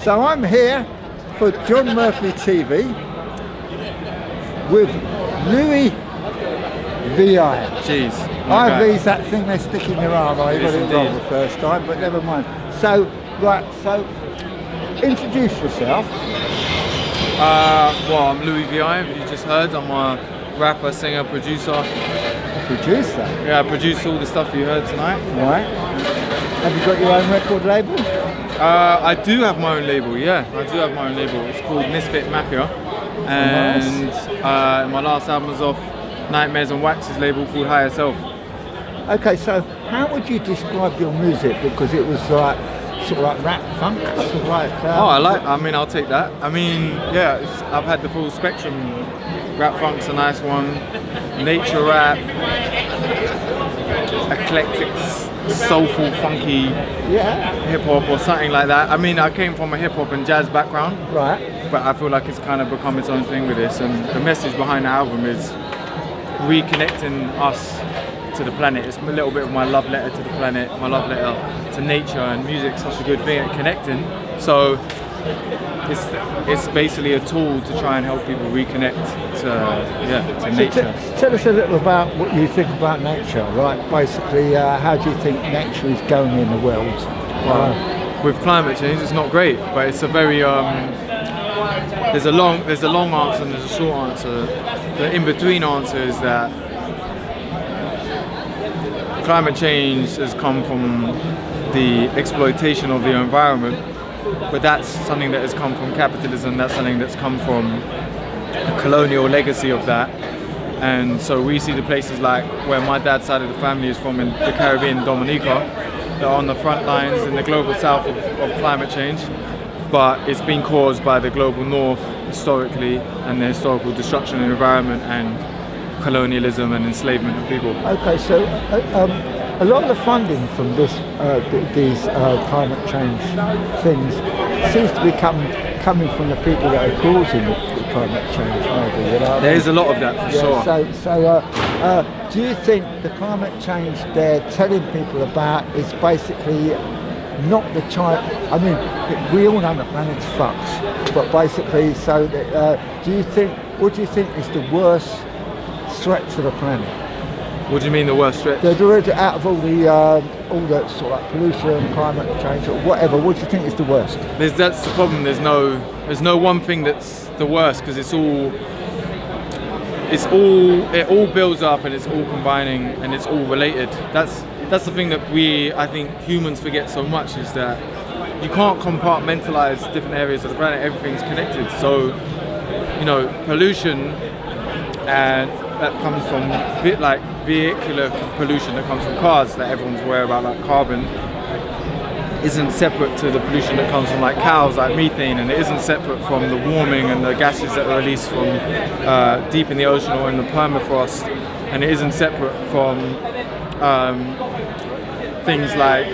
So I'm here for John Murphy TV with Louis VI. Jeez. IV's that thing they stick in your arm. I got it wrong the first time, but never mind. So, introduce yourself. Well, I'm Louis VI, you just heard. I'm a rapper, singer, producer. Producer? Yeah, I produce all the stuff you heard tonight. Right. Have you got your own record label? I do have my own label, yeah. I do have my own label. It's called Misfit Mafia. And my last album was off Nightmares and Wax's label called Higher Self. Okay, so how would you describe your music? Because it was like sort of like rap funk, sort of like. I'll take that. Yeah, I've had the full spectrum. Rap funk's a nice one. Nature rap, eclectic, soulful, funky hip hop or something like that. I came from a hip hop and jazz background, right? But I feel like it's kind of become its own thing with this. And the message behind the album is reconnecting us to the planet. It's a little bit of my love letter to the planet, my love letter to nature, and music's such a good thing at connecting. So it's basically a tool to try and help people reconnect to nature. Tell us a little about what you think about nature, right? Basically, how do you think nature is going in the world? With climate change, it's not great, but it's a very there's a long answer and there's a short answer. The in-between answer is that climate change has come from the exploitation of the environment, but that's something that has come from capitalism. That's something that's come from the colonial legacy of that. And so we see the places like where my dad's side of the family is from in the Caribbean, Dominica, that are on the front lines in the global south of climate change. But it's been caused by the global north historically, and the historical destruction of the environment and colonialism and enslavement of people. Okay, so a lot of the funding from these climate change things seems to be coming from the people that are causing the climate change, maybe. There is a lot of that for sure. So do you think the climate change they're telling people about is basically not the we all know the planet's fucked, but basically, what do you think is the worst threat to the planet? What do you mean the worst threat? Out of all the sort of like pollution, climate change, or whatever, what do you think is the worst? That's the problem. There's no one thing that's the worst, because it all builds up and it's all combining and it's all related. That's the thing that I think humans forget so much, is that you can't compartmentalize different areas of the planet. Everything's connected. So, pollution and that comes from vehicular pollution that comes from cars that everyone's aware about, like carbon, isn't separate to the pollution that comes from like cows, like methane, and it isn't separate from the warming and the gases that are released from deep in the ocean or in the permafrost, and it isn't separate from things like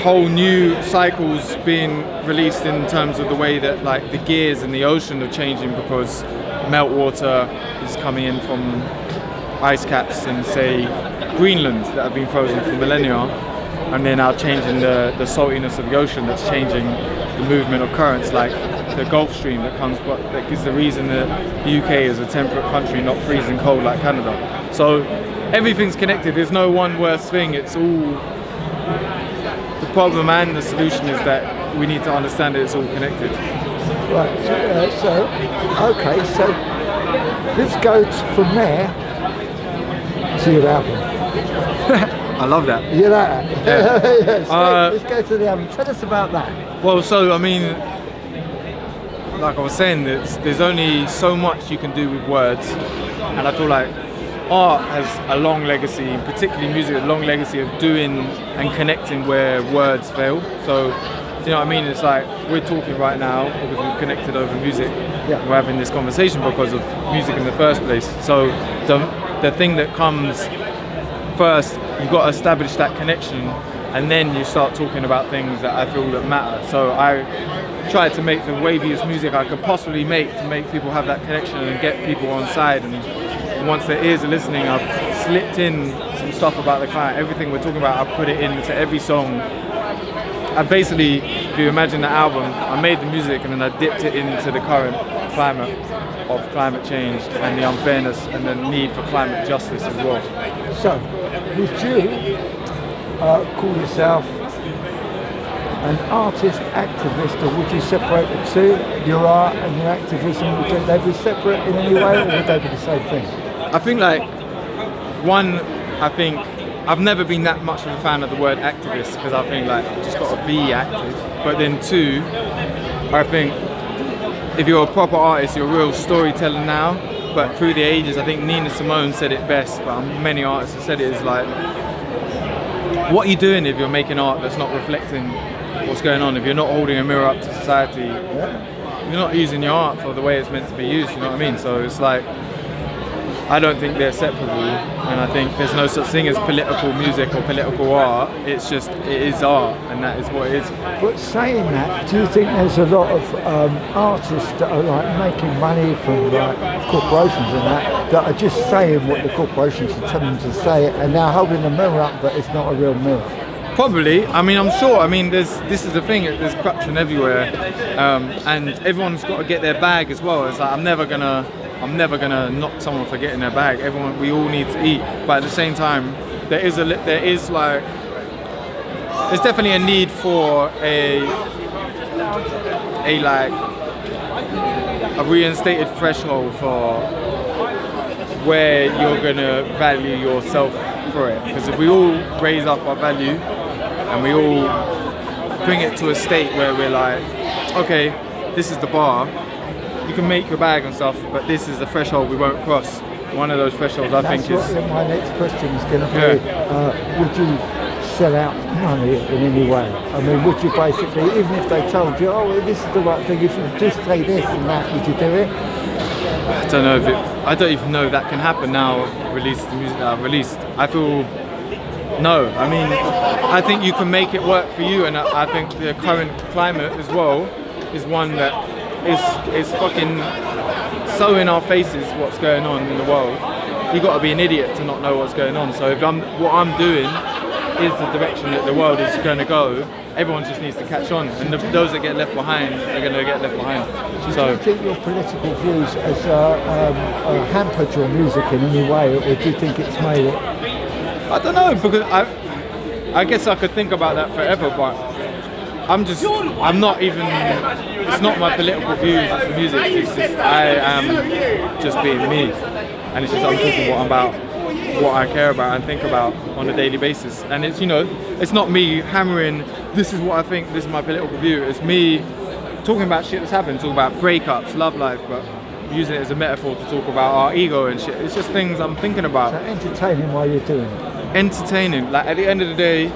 whole new cycles being released in terms of the way that like the gears in the ocean are changing because meltwater is coming in from ice caps in, say, Greenland that have been frozen for millennia, and they're now changing the saltiness of the ocean. That's changing the movement of currents, like the Gulf Stream that is the reason that the UK is a temperate country, not freezing cold like Canada. So everything's connected. There's no one worse thing. It's all the problem, and the solution is that we need to understand that it's all connected. Right, so let's go from there to your album. I love that. You like that? Yeah. Let's go to the album. Tell us about that. Well, like I was saying, there's only so much you can do with words, and I feel like art has a long legacy, particularly music, a long legacy of doing and connecting where words fail. So, you know what I mean? It's like we're talking right now because we've connected over music. Yeah. We're having this conversation because of music in the first place. So the thing that comes first, you've got to establish that connection, and then you start talking about things that I feel that matter. So I tried to make the waviest music I could possibly make to make people have that connection and get people on side. And once their ears are listening, I've slipped in some stuff about the client. Everything we're talking about, I put it into every song. I basically if you imagine the album, I made the music and then I dipped it into the current climate of climate change and the unfairness and the need for climate justice as well. So, would you call yourself an artist activist, or would you separate the two, your art and your activism? Would they be separate in any way, or would they be the same thing? I think like, one, I think I've never been that much of a fan of the word activist because I think like you just got to be active. But then two, I think if you're a proper artist, you're a real storyteller now. But through the ages, I think Nina Simone said it best, but many artists have said it, is like, what are you doing if you're making art that's not reflecting what's going on? If you're not holding a mirror up to society, you're not using your art for the way it's meant to be used, you know what I mean? So it's like, I don't think they're separable, and I think there's no such thing as political music or political art. It's just, it is art, and that is what it is. But saying that, do you think there's a lot of artists that are like making money from like corporations and that are just saying what the corporations are telling them to say, and now holding a mirror up, but it's not a real mirror? Probably. I mean, I'm sure. I mean, this is the thing. There's corruption everywhere, and everyone's got to get their bag as well. It's like I'm never gonna knock someone for getting their bag. We all need to eat, but at the same time, there's definitely a need for a reinstated threshold for where you're gonna value yourself for it. Because if we all raise up our value and we all bring it to a state where we're like, okay, this is the bar. You can make your bag and stuff, but this is the threshold we won't cross. One of those thresholds, I think, is... That's what my next question is going to be. Would you sell out money in any way? I mean, would you basically, even if they told you, oh, this is the right thing, if you just say this and that, would you do it? I don't know I don't even know if that can happen now. Release the music that I've released. I feel no. I mean, I think you can make it work for you, and I think the current climate as well is one that is fucking so in our faces what's going on in the world. You got to be an idiot to not know what's going on. So if what I'm doing is the direction that the world is going to go, everyone just needs to catch on, and those that get left behind are going to get left behind. Do you think your political views has hampered your music in any way, or do you think it's made it? I don't know, because I guess I could think about that forever, but I'm not even, it's not my political views, it's the music, it's just, I am just being me, and it's just, I'm talking about what I care about and think about on a daily basis, and it's, you know, it's not me hammering, this is what I think, this is my political view, it's me talking about shit that's happened, talking about breakups, love life, but using it as a metaphor to talk about our ego and shit. It's just things I'm thinking about. So entertaining while you're doing it. Entertaining, like at the end of the day,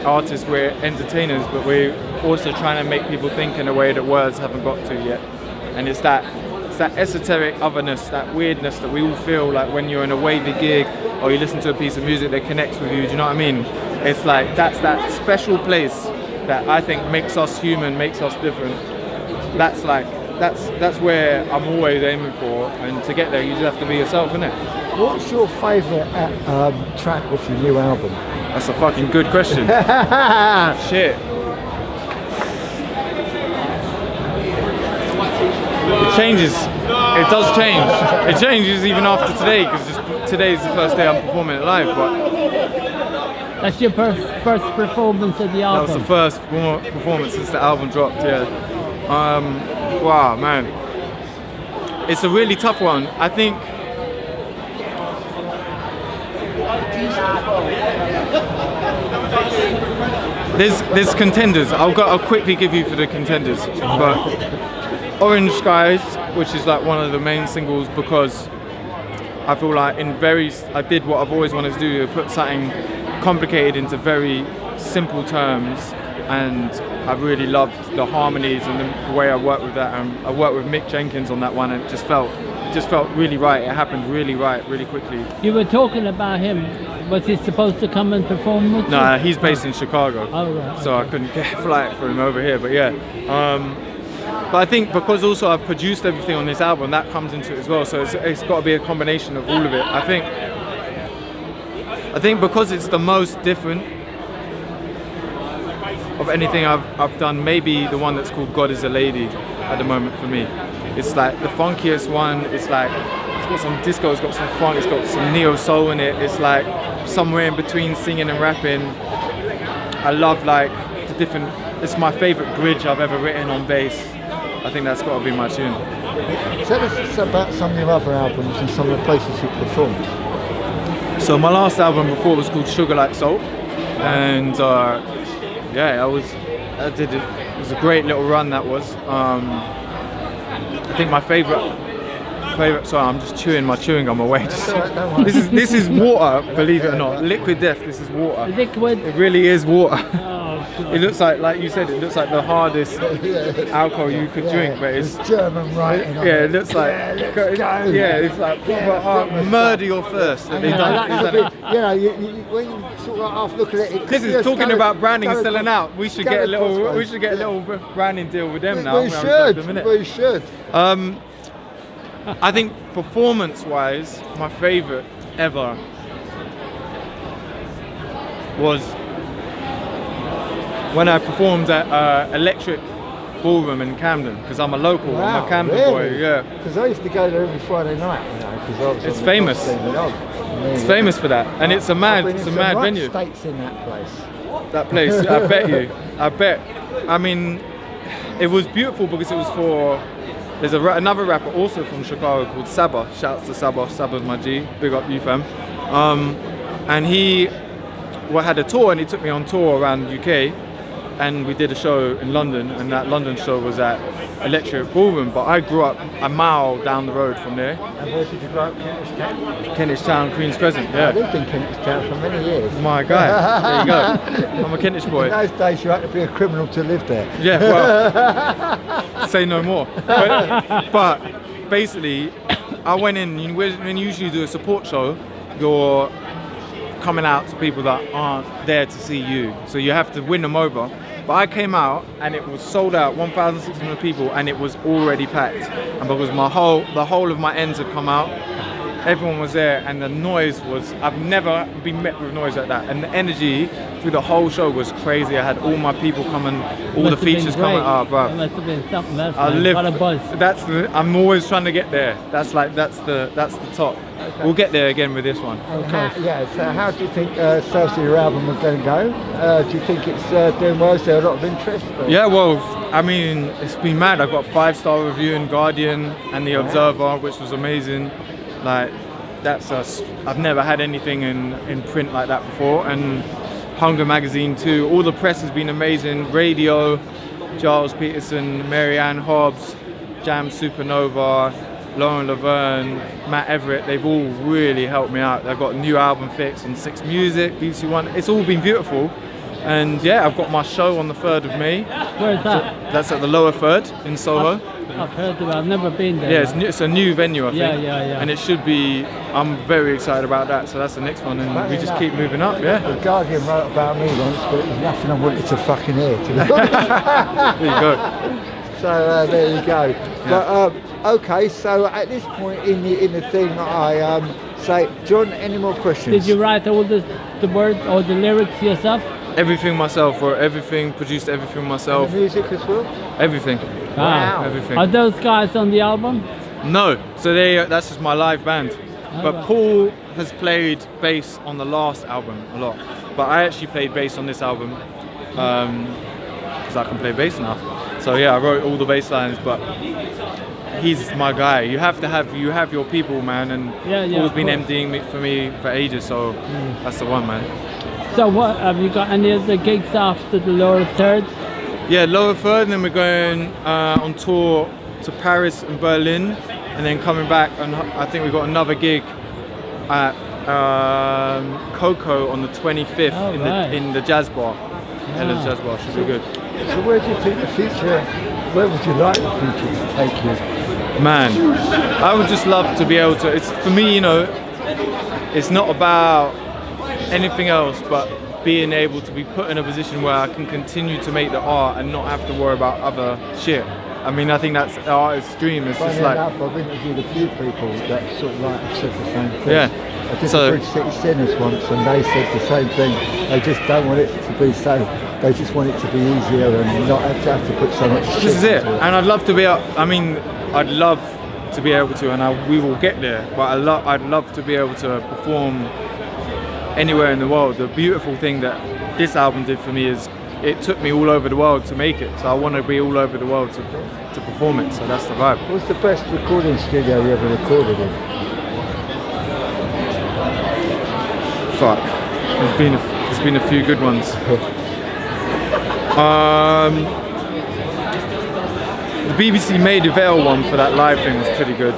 artists, we're entertainers, but we're also trying to make people think in a way that words haven't got to yet. And it's that esoteric otherness, that weirdness that we all feel like when you're in a wavy gig or you listen to a piece of music that connects with you, do you know what I mean? It's like, that's that special place that I think makes us human, makes us different. That's like, that's where I'm always aiming for, and to get there you just have to be yourself, innit? What's your favourite track off your new album? That's a fucking good question. Shit. It changes. It does change. It changes even after today, because today's the first day I'm performing it live, but... That's your first performance of the album? That was the first performance since the album dropped, yeah. Wow, man. It's a really tough one. I think... There's contenders. I'll quickly give you for the contenders. But Orange Skies, which is like one of the main singles, because I feel like I did what I've always wanted to do, put something complicated into very simple terms, and I really loved the harmonies and the way I worked with that. And I worked with Mick Jenkins on that one, and it just felt really right. It happened really right, really quickly. You were talking about him. Was he supposed to come and perform with you? Nah, he's based in Chicago. Oh, right. So I couldn't get a flight for him over here, but yeah. But I think because also I've produced everything on this album, that comes into it as well. So it's got to be a combination of all of it. I think because it's the most different, of anything I've done, maybe the one that's called God is a Lady at the moment for me. It's like the funkiest one. It's like it's got some disco, it's got some funk, it's got some neo soul in it. It's like somewhere in between singing and rapping. I love like the different. It's my favorite bridge I've ever written on bass. I think that's got to be my tune. Tell us about some of your other albums and some of the places you performed. So my last album before was called Sugar Like Salt, and yeah, I did it. It was a great little run that was. I think my favorite. Sorry, I'm just chewing my chewing gum away. This is water, believe it or not. Liquid Death. This is water. Liquid. It really is water. Oh, God. It looks like you said, it looks like the hardest alcohol you could drink, but it's German writing on it looks like let's go. it's like proper murder your thirst. And you know, when you sort of half look at it, This is talking about branding and selling out. We should get a little branding deal with them now. We should. I think performance-wise, my favourite ever was when I performed at Electric Ballroom in Camden, because I'm a local, I'm a Camden boy, yeah. Because I used to go there every Friday night, you know, because I was It's famous. It's famous for that, and it's a mad venue. States in that place. That place, I bet you. I bet. I mean, it was beautiful because it was for. There's another rapper also from Chicago called Saba. Shouts to Saba. Saba's my G. Big up you, fam. And he had a tour, and he took me on tour around the UK, and we did a show in London, and that London show was at Electric Ballroom. But I grew up a mile down the road from there. And where did you grow up? Kentish Town? Kentish Town, Queen's Crescent. Yeah. I lived in Kentish Town for many years. My guy. There you go. I'm a Kentish boy. In those days, you had to be a criminal to live there. Yeah, well, say no more. But basically, I went in, when you usually do a support show, you're coming out to people that aren't there to see you. So you have to win them over. But I came out and it was sold out, 1,600 people, and it was already packed. And because the whole of my ends had come out, everyone was there, and the noise was, I've never been met with noise like that. And the energy through the whole show was crazy. I had all my people coming, all the features coming up, bruv. It must have been something else. I live. What a buzz. I'm always trying to get there. That's the top. Okay. We'll get there again with this one. So how do you think sales of your album are going to go? Do you think it's doing well? Is there a lot of interest? Or? Yeah, well, I mean, it's been mad. I got a 5-star review in Guardian and The Observer, which was amazing. Like, I've never had anything in print like that before. And Hunger Magazine too. All the press has been amazing. Radio, Giles Peterson, Mary Ann Hobbs, Jam Supernova, Lauren Laverne, Matt Everett, they've all really helped me out. I've got a new album fixed on 6 Music, BBC One. It's all been beautiful. And yeah, I've got my show on the 3rd of May. Where is that? That's at the Lower Third in Soho. I've heard of it, I've never been there. Yeah, it's a new venue, I think. Yeah. And it should be, I'm very excited about that. So that's the next one, and we just keep moving up, yeah. The Guardian wrote about me once, but it was nothing I wanted to fucking hear, to be honest. There you go. So there you go. Yeah. But okay, so at this point in the thing, I say, John, any more questions? Did you write all the words or the lyrics yourself? Everything myself, wrote everything, produced everything myself. And the music as well? Everything. Wow. Everything. Are those guys on the album? No, so that's just my live band. But right. Paul has played bass on the last album a lot. But I actually played bass on this album because I can play bass now. So yeah, I wrote all the bass lines, but he's my guy. You have your people, man, and Paul's been MDing for me for ages, so that's the one, man. So what, have you got any of the gigs after the Lower Third? Yeah, Lower Third, and then we're going on tour to Paris and Berlin, and then coming back, and I think we've got another gig at Coco on the 25th in the jazz bar. Ella's Jazz Bar, should be good. So where do you think the future, where would you like the future to take you? Man, I would just love to be able to, for me, it's not about anything else but being able to be put in a position where I can continue to make the art and not have to worry about other shit. I mean, I think that's the artist's dream. It's just like, enough, I've interviewed a few people that sort of like have said the same thing. Yeah. I did the Bridge City Sinners once, and they said the same thing. They just don't want it to be so They just want it to be easier and not have to put so much shit This is it, into and I'd love to be. I'd love to be able to, and we will get there. But I'd love to be able to perform anywhere in the world. The beautiful thing that this album did for me is it took me all over the world to make it. So I want to be all over the world to perform it. So that's the vibe. What's the best recording studio you ever recorded in? Fuck. There's been a few good ones. The BBC Maid of Vale one for that live thing was pretty good.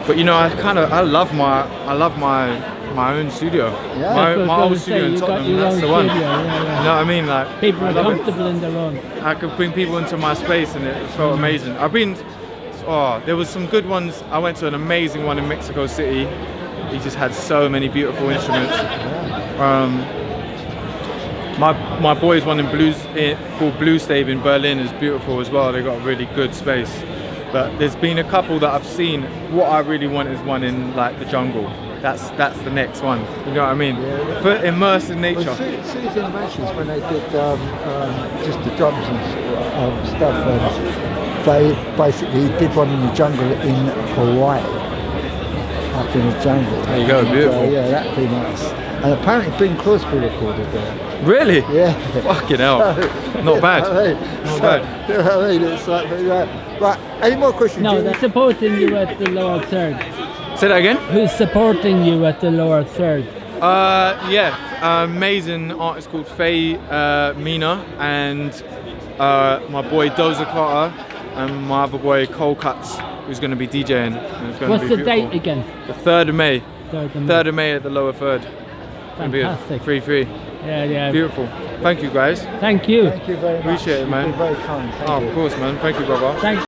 But you know, I love my own studio. Yeah. My old studio in Tottenham. That's the one. You know what I mean? Like People I are love it. comfortable in their own. I could bring people into my space and it felt amazing. There was some good ones. I went to an amazing one in Mexico City. He just had so many beautiful instruments. My boys one called Blue Stave in Berlin is beautiful as well. They got a really good space. But there's been a couple that I've seen. What I really want is one in like the jungle. That's the next one. You know what I mean? Yeah. For immersed in nature. Well, Susan mentions when they did just the drums and stuff, and they basically did one in the jungle in Hawaii, up in the jungle. There you go, beautiful. Yeah, that'd be nice. And apparently Bing Crosby recorded there. Really? Yeah. Fucking hell. Not bad. Not bad. You know what I mean? It's like, right, any more questions? No, Jimmy? they're supporting you at the lower third. Say that again? Who's supporting you at the lower third? Amazing artist called Faye Mina and my boy Dozer Carter and my other boy Cole Cuts, who's going to be DJing. And it's going What's to be the beautiful. date again? The 3rd of May. 3rd of May. 3rd of May at the lower third. Gonna be Fantastic. free. Yeah. Beautiful. Thank you guys. Thank you. Thank you very much. Appreciate it, man. You've been very kind. Thank Oh, you. of course, man. Thank you, brother. Thanks.